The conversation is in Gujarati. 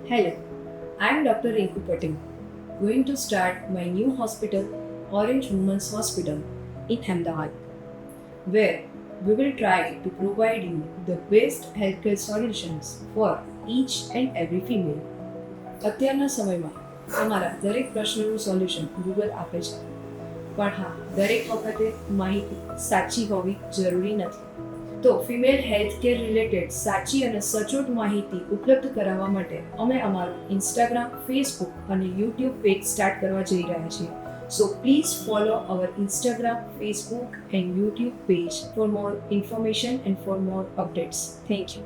Hello, I am Dr. Rinku Patel, going to start my new hospital, Orange Women's Hospital, in Ahmedabad, where we will try to provide you the best healthcare solutions for each and every female. અત્યારના સમયમાં તમારા દરેક પ્રશ્નનું સોલ્યુશન ગૂગલ આપે છે, પણ હા, દરેક વખતે માહિતી સાચી હોવી જરૂરી નથી. તો ફિમેલ હેલ્થ કેર રિલેટેડ સાચી અને સચોટ માહિતી ઉપલબ્ધ કરાવવા માટે અમે અમારું ઇન્સ્ટાગ્રામ, ફેસબુક અને યુટ્યુબ પેજ સ્ટાર્ટ કરવા જઈ રહ્યા છીએ. So please follow our Instagram, Facebook and YouTube page for more information and for more updates. Thank you.